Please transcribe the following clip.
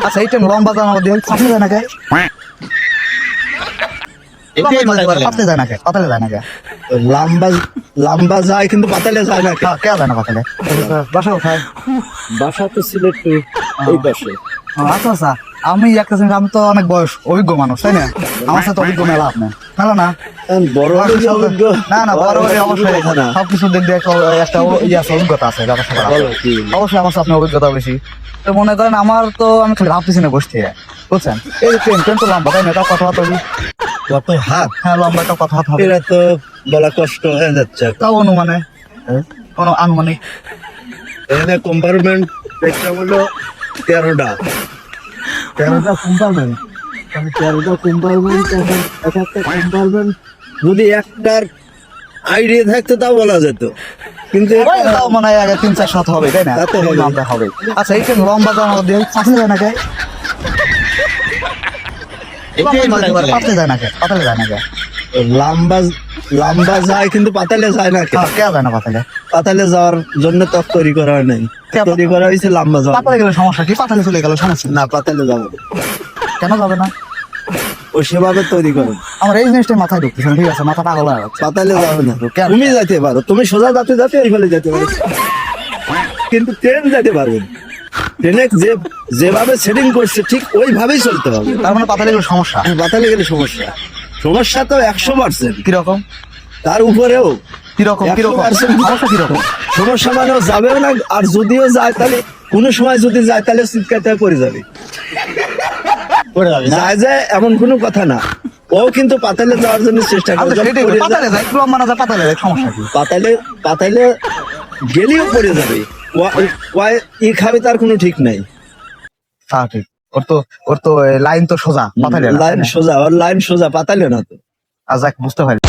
আচ্ছা এইটা লম্বা জামা দিয়ে পাতলে যায় না কে? পাতলে যায় না কে? পাতলে যায় না কে? লম্বা লম্বা যায় কিন্তু পাতালে যায় না। কে যায় না পাতলে? বাসা কোথায়? বাসা তো সিলেট এই পাশে। আচ্ছা আচ্ছা, আমি একটা জিনিস, আমি তো অনেক বয়স অভিজ্ঞ মানুষ, তাই না? আমার সাথে অভিজ্ঞ মেলা আপনার মেলা না বড় না না বড় বড় অবশ্যই সবকিছু দিক দিয়ে একটা অভিজ্ঞতা আছে ব্যাপার অবশ্যই আমার সাথে আপনার অভিজ্ঞতা বেশি। তো মনে করেন আমার তো আমি খালি ভাবতেছি না বসতে, বুঝছেন? এই যে ট্রেন তো লম্বা, তাই না? এটা কথাবার্তা হবে কত হাত, হ্যাঁ লম্বা, একটা কথাবার্তা হবে, এটা তো বলা কষ্ট হয়ে যাচ্ছে। তাও অনুমানে কোনো আনুমানিক এখানে কম্পার্টমেন্ট একটা হলো 13টা কম্পার্টমেন্ট। 13টা কম্পার্টমেন্ট, এক একটা কম্পার্টমেন্ট যদি একটার আইডিয়া থাকতো তাও বলা যেত, কিন্তু তাও মনে হয় আগে 3-4 হবে, তাই না? তা তো হবে। লম্বা হবে। আচ্ছা এই ট্রেন লম্বা জামা দিয়ে পাতলে যায় না কে? পাতলে যায় না কে? পাতলে যায় না কে? লম্বা লম্বা যায় কিন্তু পাতালে যায় না। কে যায় না পাতলে? পাতালে যাওয়ার জন্য তো তৈরি করা হয় নাই, তৈরি করা হয়েছে লম্বা যাওয়া। পাতলে গেলে সমস্যা কি? পাতলে চলে গেল সমস্যা না, পাতালে যাবে না। কেন যাবে না? ও সেভাবে তৈরি করে। আমার এই জিনিসটা মাথায় ঢুকতেছে না, ঠিক আছে? মাথা পাগল হয়ে যাচ্ছে। পাতালে যাবে না। কেন? তুমি যেতে পারো, তুমি সোজা যাতে যাতে এই ফেলে যেতে পারো, কিন্তু ট্রেন যেতে পারবে না। ট্রেনে যেভাবে সেটিং করছে ঠিক ওইভাবেই চলতে হবে। তার মানে পাতলে গেলে সমস্যা। পাতালে গেলে সমস্যা, সমস্যা তো 100%। কিরকম তার উপরেও কিরকম কিরকম 100% সমস্যা কিরকম? সমস্যা মানে যাবেও না, আর যদিও যায় তাহলে কোনো সময় যদি যায় তাহলে চিৎকারটা পড়ে যাবে। যায় যায় এমন কোনো কথা না, ও কিন্তু পাতালে যাওয়ার জন্য চেষ্টা করে। আচ্ছা, সেটাই বলি, পাতালে যায়, লম্বা না যায়, পাতালে যায়, সমস্যা কি? পাতালে পাতালে গেলেও পড়ে যাবে, ই খাবে তার কোনো ঠিক নাই। তা ঠিক, ওর তো লাইন তো সোজা, পাতালে না, তাই লাইন না? সোজা, ওর লাইন সোজা, পাতালে না তো। আচ্ছা বুঝতে পারি।